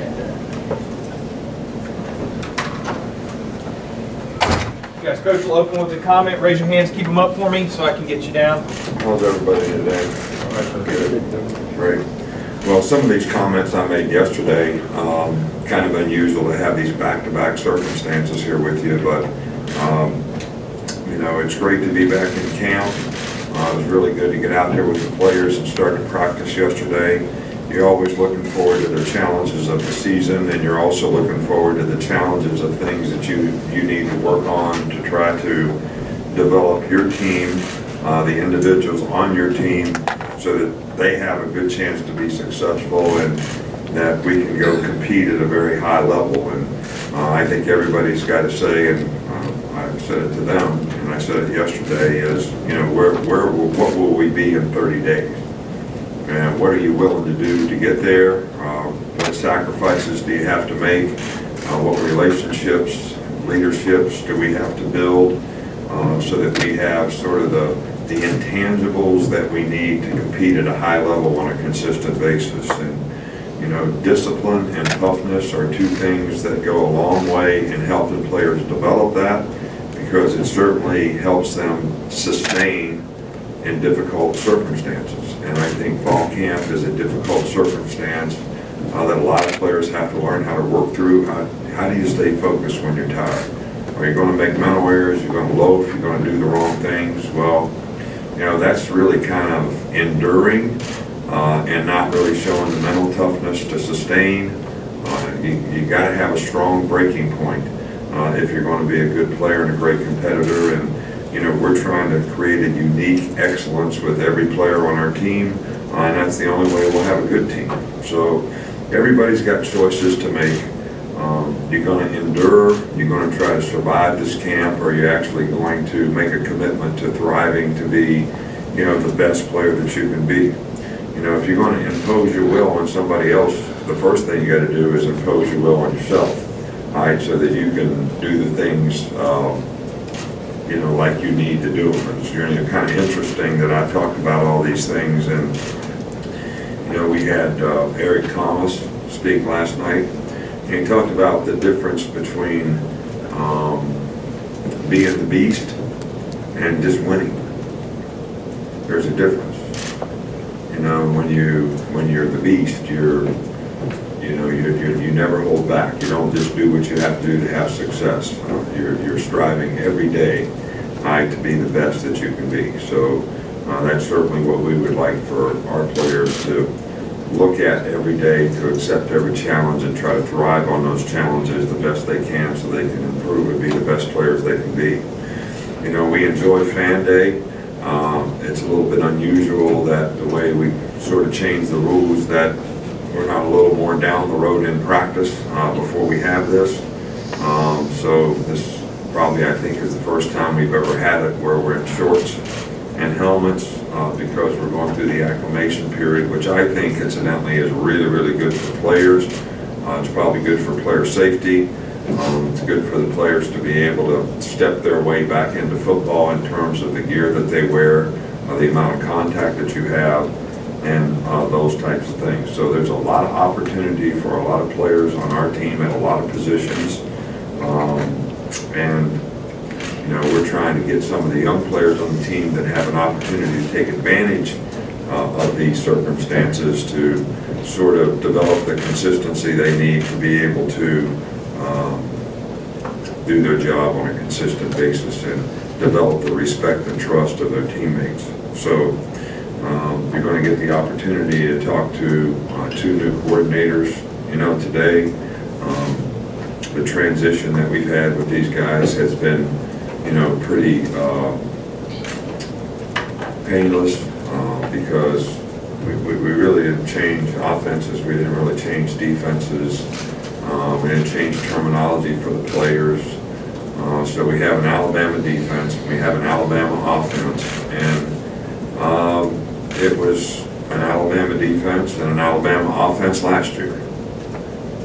You guys, Coach will open with a comment. Raise your hands, keep them up for me so I can get you down. How's everybody today? Good. Great. Well, some of these comments I made yesterday, kind of unusual to have these back-to-back circumstances here with you, but you know, it's great to be back in camp. It was really good to get out there with the players and start to practice yesterday. You're always looking forward to the challenges of the season, and you're also looking forward to the challenges of things that you need to work on to try to develop your team, the individuals on your team, so that they have a good chance to be successful and that we can go compete at a very high level. And I think everybody's got to say, and I said it to them, and I said it yesterday, is, you know, what will we be in 30 days? And what are you willing to do to get there? What sacrifices do you have to make? What relationships, leaderships do we have to build so that we have sort of the intangibles that we need to compete at a high level on a consistent basis? And you know, discipline and toughness are two things that go a long way in helping players develop that, because it certainly helps them sustain in difficult circumstances. And I think fall camp is a difficult circumstance that a lot of players have to learn how to work through. How do you stay focused when you're tired? Are you going to make mental errors? You're going to loaf? You're going to do the wrong things? Well, you know, that's really kind of enduring and not really showing the mental toughness to sustain. You got to have a strong breaking point if you're going to be a good player and a great competitor. And you know, we're trying to create a unique excellence with every player on our team, and that's the only way we'll have a good team. So everybody's got choices to make. You're going to endure, you're going to try to survive this camp, or you're actually going to make a commitment to thriving to be, you know, the best player that you can be. You know, if you're going to impose your will on somebody else, the first thing you got to do is impose your will on yourself, all right, so that you can do the things you know, like you need to do them. It's really kind of interesting that I talked about all these things, and you know, we had Eric Thomas speak last night, and he talked about the difference between being the beast and just winning. There's a difference. You know, when you're the beast, you never hold back. You don't just do what you have to do to have success. You're striving every day to be the best that you can be. So that's certainly what we would like for our players to look at every day, to accept every challenge and try to thrive on those challenges the best they can so they can improve and be the best players they can be. You know, we enjoy Fan Day. It's a little bit unusual that the way we sort of changed the rules, that we're not a little more down the road in practice before we have this. So this probably, I think, is the first time we've ever had it where we're in shorts and helmets because we're going through the acclimation period, which I think, incidentally, is really, really good for players. It's probably good for player safety. It's good for the players to be able to step their way back into football in terms of the gear that they wear, the amount of contact that you have, and those types of things. So there's a lot of opportunity for a lot of players on our team at a lot of positions. And you know, we're trying to get some of the young players on the team that have an opportunity to take advantage of these circumstances to sort of develop the consistency they need to be able to do their job on a consistent basis and develop the respect and trust of their teammates. So you're going to get the opportunity to talk to two new coordinators, you know, today. The transition that we've had with these guys has been, you know, pretty painless because we really didn't change offenses, we didn't really change defenses, we didn't change terminology for the players. So we have an Alabama defense, we have an Alabama offense, and it was an Alabama defense and an Alabama offense last year.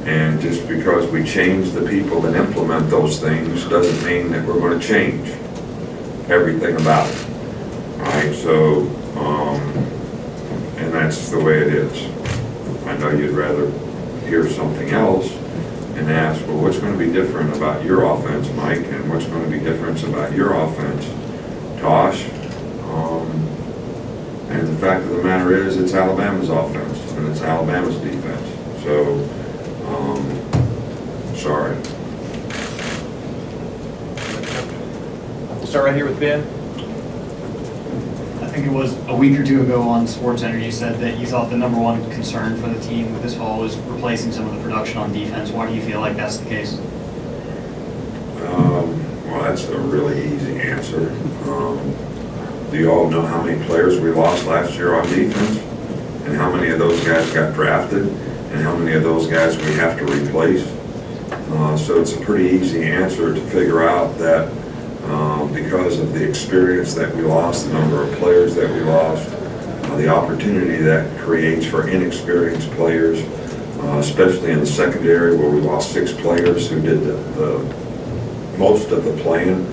And just because we change the people that implement those things doesn't mean that we're going to change everything about it. All right, so, and that's the way it is. I know you'd rather hear something else and ask, well, what's going to be different about your offense, Mike, and what's going to be different about your offense, Tosh? And the fact of the matter is, it's Alabama's offense and it's Alabama's defense. So, sorry. We'll start right here with Ben. I think it was a week or two ago on SportsCenter, you said that you thought the #1 concern for the team this fall was replacing some of the production on defense. Why do you feel like that's the case? Well, that's a really easy answer. Do you all know how many players we lost last year on defense? And how many of those guys got drafted? And how many of those guys we have to replace? So it's a pretty easy answer to figure out that because of the experience that we lost, the number of players that we lost, the opportunity that creates for inexperienced players, especially in the secondary where we lost 6 players who did the most of the playing,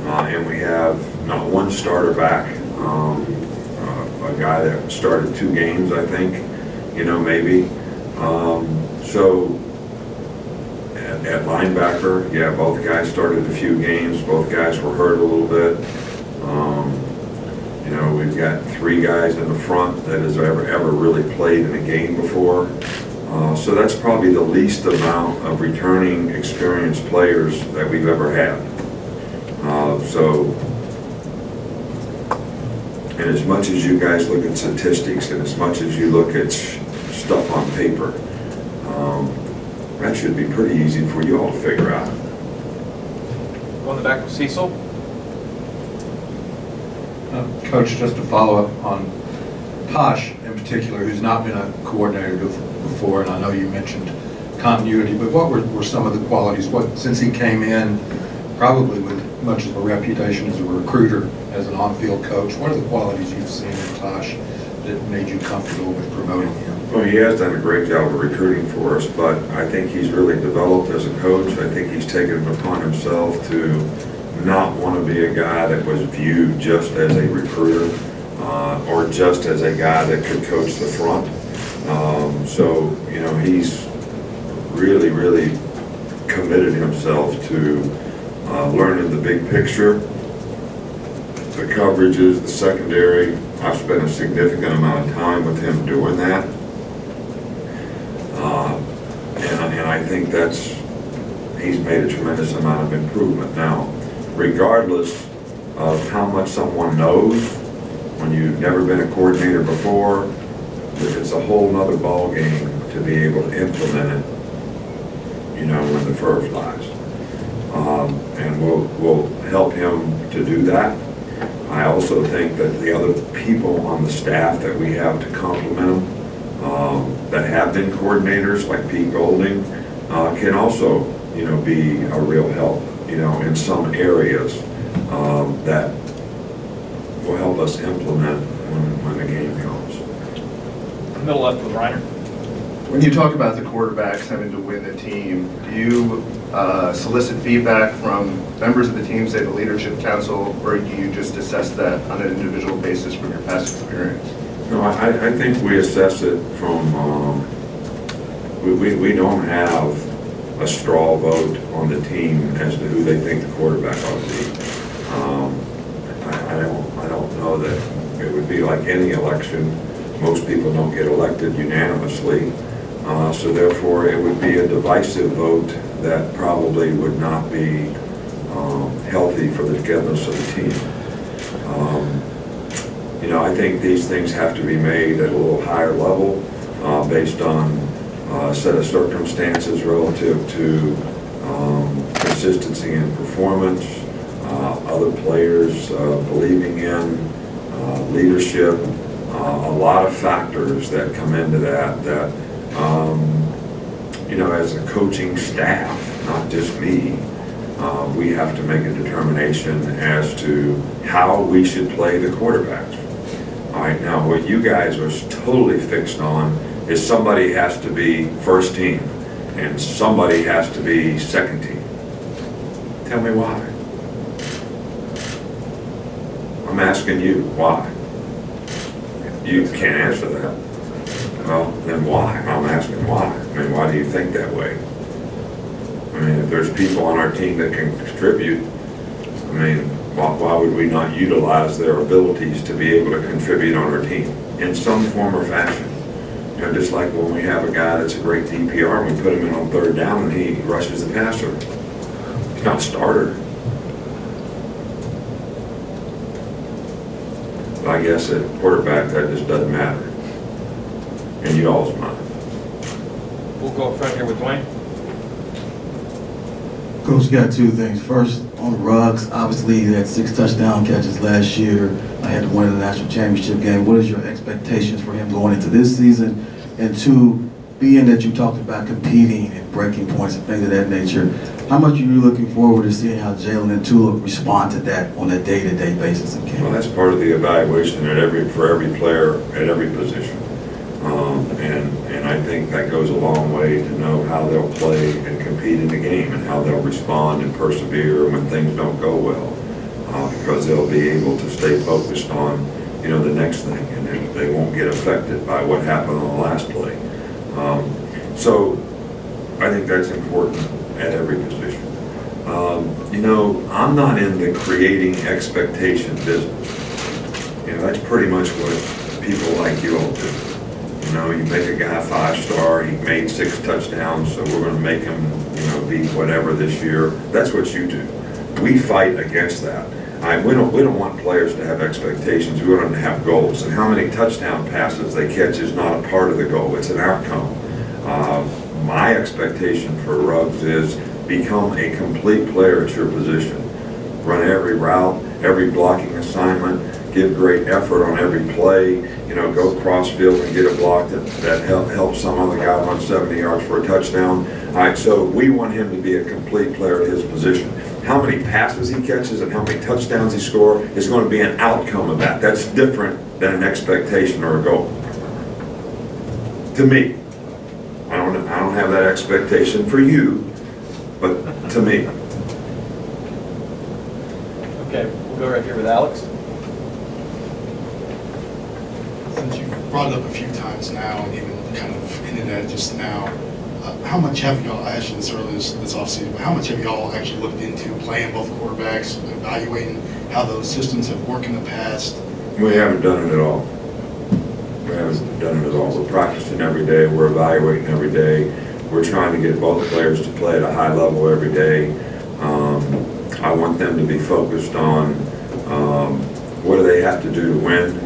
and we have not one starter back, a guy that started 2 games, I think, maybe. So at linebacker, yeah, both guys started a few games. Both guys were hurt a little bit. We've got 3 guys in the front that has ever really played in a game before. So that's probably the least amount of returning experienced players that we've ever had. And as much as you guys look at statistics and as much as you look at stuff on paper, that should be pretty easy for you all to figure out. Go in the back with Cecil. Coach, just to follow up on Tosh in particular, who's not been a coordinator before, and I know you mentioned continuity, but what were some of the qualities, since he came in, probably with much of a reputation as a recruiter, as an on-field coach, what are the qualities you've seen in Tosh that made you comfortable with promoting him? Well, he has done a great job of recruiting for us, but I think he's really developed as a coach. I think he's taken it upon himself to not want to be a guy that was viewed just as a recruiter or just as a guy that could coach the front. So, he's really, really committed himself to learning the big picture, the coverages, the secondary. I've spent a significant amount of time with him doing that. And I think he's made a tremendous amount of improvement. Now, regardless of how much someone knows, when you've never been a coordinator before, it's a whole nother ball game to be able to implement it, when the fur flies. And we'll help him to do that. I also think that the other people on the staff that we have to complement him, that have been coordinators, like Pete Golding, can also, be a real help, in some areas that will help us implement when the game comes. Middle left with Reiner. When you talk about the quarterbacks having to win the team, do you solicit feedback from members of the team, say the leadership council, or do you just assess that on an individual basis from your past experience? No, I think we assess it from, we don't have a straw vote on the team as to who they think the quarterback ought to be. I don't know that it would be like any election. Most people don't get elected unanimously. So therefore, it would be a divisive vote that probably would not be healthy for the togetherness of the team. I think these things have to be made at a little higher level based on a set of circumstances relative to consistency in performance, other players believing in leadership, a lot of factors that come into that as a coaching staff, not just me, we have to make a determination as to how we should play the quarterbacks. All right, now what you guys are totally fixed on is somebody has to be first team and somebody has to be second team. Tell me why. I'm asking you, why? You can't answer that. Well, then why? I'm asking why. mean, why do you think that way? I mean, if there's people on our team that can contribute, I mean, why would we not utilize their abilities to be able to contribute on our team in some form or fashion? You know, just like when we have a guy that's a great DPR, we put him in on third down and he rushes the passer. He's not a starter. But I guess at quarterback, that just doesn't matter. In y'all's mind. We'll go up front here with Dwayne. Coach, got two things. First, on Ruggs, obviously he had 6 touchdown catches last year. I had to win the national championship game. What is your expectations for him going into this season? And two, being that you talked about competing and breaking points and things of that nature, how much are you looking forward to seeing how Jalen and Tua respond to that on a day-to-day basis in camp? Well, that's part of the evaluation for every player at every position. And I think that goes a long way to know how they'll play and compete in the game and how they'll respond and persevere when things don't go well, because they'll be able to stay focused on, you know, the next thing, and they won't get affected by what happened on the last play. So I think that's important at every position. You know, I'm not in the creating expectation business. You know, that's pretty much what people like you all do. You know, you make a guy 5-star, he made 6 touchdowns, so we're going to make him, you know, be whatever this year. That's what you do. We fight against that. We don't want players to have expectations. We want them to have goals. And how many touchdown passes they catch is not a part of the goal. It's an outcome. My expectation for Ruggs is become a complete player at your position. Run every route, every blocking assignment, give great effort on every play, you know, go cross field and get a block that helps some other guy run 70 yards for a touchdown. All right, so we want him to be a complete player at his position. How many passes he catches and how many touchdowns he scores is going to be an outcome of that. That's different than an expectation or a goal. To me, I don't have that expectation for you, but to me. Okay, we'll go right here with Alex. Since you've brought it up a few times now, and even kind of hinted at it just now, how much have y'all, I asked you this earlier this offseason, but how much have y'all actually looked into playing both quarterbacks, evaluating how those systems have worked in the past? We haven't done it at all. We haven't done it at all. We're practicing every day. We're evaluating every day. We're trying to get both players to play at a high level every day. I want them to be focused on what do they have to do to win.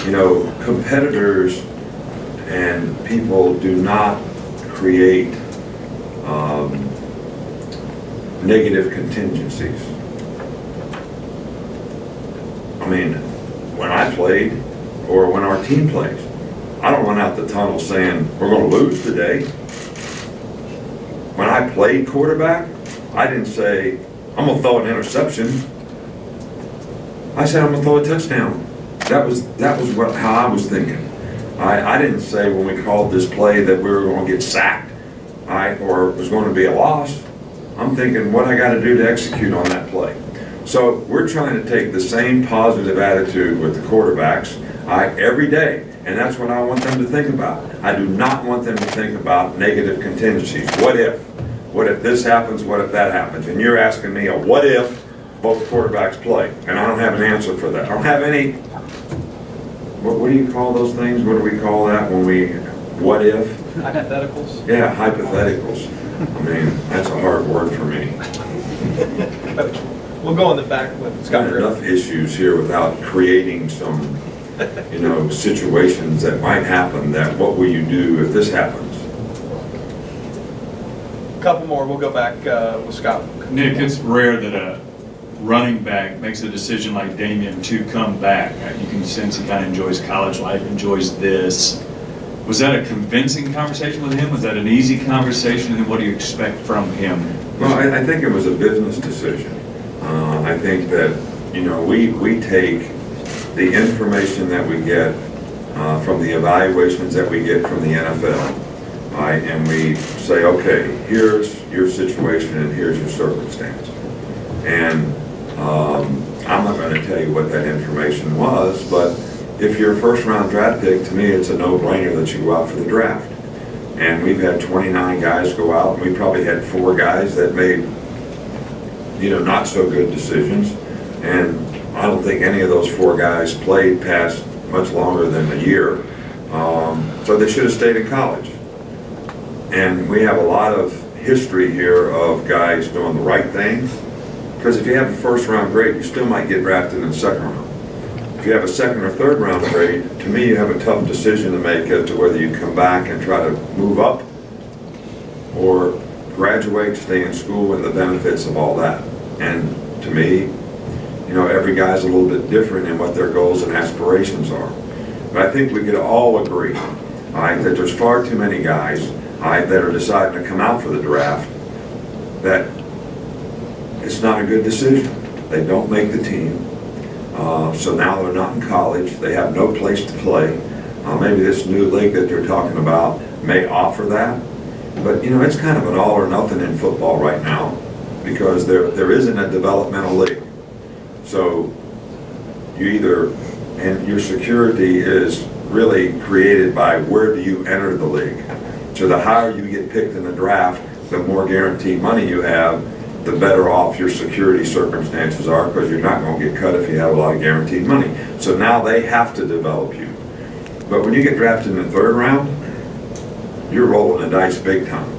You know, competitors and people do not create negative contingencies. I mean, when I played or when our team plays, I don't run out the tunnel saying we're going to lose today. When I played quarterback, I didn't say I'm going to throw an interception. I said I'm going to throw a touchdown. That was how I was thinking. I didn't say when we called this play that we were going to get sacked, or it was going to be a loss. I'm thinking what I got to do to execute on that play. So we're trying to take the same positive attitude with the quarterbacks every day, and that's what I want them to think about. I do not want them to think about negative contingencies. What if? What if this happens? What if that happens? And you're asking me a what if both quarterbacks play, and I don't have an answer for that. I don't have any. What do you call those things? What do we call that when we, what if? Hypotheticals? Yeah, hypotheticals. I mean, that's a hard word for me. We'll go in the back with Scott. Got enough issues here without creating some, you know, situations that might happen that what will you do if this happens? A couple more, we'll go back with Scott. Nick, it's rare that a running back makes a decision like Damian to come back. You can sense he kind of enjoys college life, enjoys this. Was that a convincing conversation with him? Was that an easy conversation? And what do you expect from him? Well, I think it was a business decision. I think that, you know, we take the information that we get from the evaluations that we get from the NFL, and we say, okay, here's your situation and here's your circumstance. And I'm not going to tell you what that information was, but if you're a first-round draft pick, to me it's a no-brainer that you go out for the draft. And we've had 29 guys go out, and we probably had 4 guys that made, not so good decisions. And I don't think any of those 4 guys played past much longer than a year. So they should have stayed in college. And we have a lot of history here of guys doing the right thing. Because if you have a first-round grade, you still might get drafted in the second round. If you have a second or third round grade, to me you have a tough decision to make as to whether you come back and try to move up or graduate, stay in school, and the benefits of all that. And to me, every guy's a little bit different in what their goals and aspirations are. But I think we could all agree, that there's far too many guys that are deciding to come out for the draft that it's not a good decision. They don't make the team. So now they're not in college. They have no place to play. Maybe this new league that they're talking about may offer that. But, it's kind of an all or nothing in football right now because there isn't a developmental league. So you either, and your security is really created by where do you enter the league. So the higher you get picked in the draft, the more guaranteed money you have, the better off your security circumstances are because you're not going to get cut if you have a lot of guaranteed money. So now they have to develop you. But when you get drafted in the 3rd round, you're rolling the dice big time.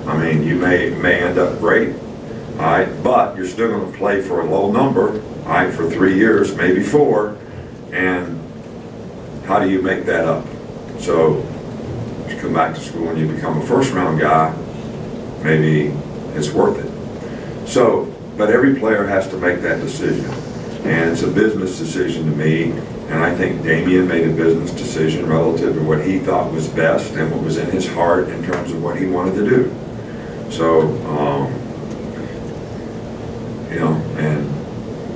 I mean, you may end up great, all right, but you're still going to play for a low number, all right, for 3 years, maybe 4, and how do you make that up? So if you come back to school and you become a first-round guy, maybe it's worth it. So, but every player has to make that decision, and it's a business decision to me, and I think Damian made a business decision relative to what he thought was best and what was in his heart in terms of what he wanted to do. So, and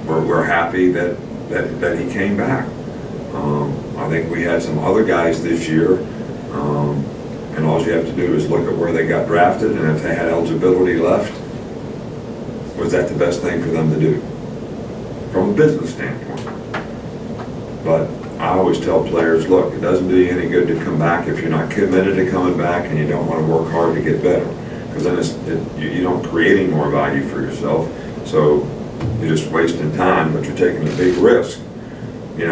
we're happy that he came back. I think we had some other guys this year, and all you have to do is look at where they got drafted, and if they had eligibility left, was that the best thing for them to do from a business standpoint? But I always tell players, look, it doesn't do you any good to come back if you're not committed to coming back and you don't want to work hard to get better, because then you don't create any more value for yourself. So you're just wasting time, but you're taking a big risk, being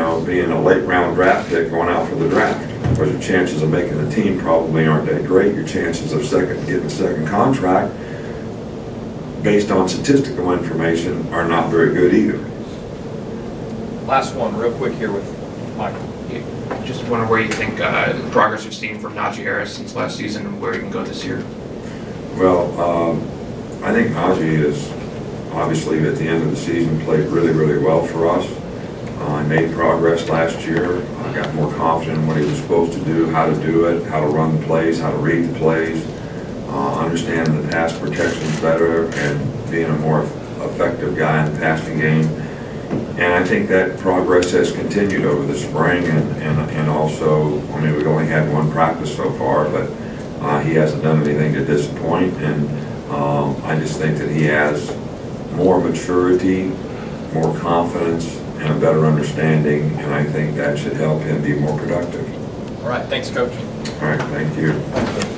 a late round draft pick going out for the draft, because your chances of making the team probably aren't that great. Your chances of getting a second contract based on statistical information are not very good either. Last one, real quick here with Michael. Just wonder where you think the progress you've seen from Najee Harris since last season and where you can go this year. Well, I think Najee is obviously at the end of the season played really, really well for us. He made progress last year. I got more confident in what he was supposed to do, how to do it, how to run the plays, how to read the plays, understand the pass protection better, and being a more effective guy in the passing game. And I think that progress has continued over the spring, and also, I mean, we've only had 1 practice so far, but he hasn't done anything to disappoint, and I just think that he has more maturity, more confidence, and a better understanding, and I think that should help him be more productive. All right, thanks, Coach. All right, thank you.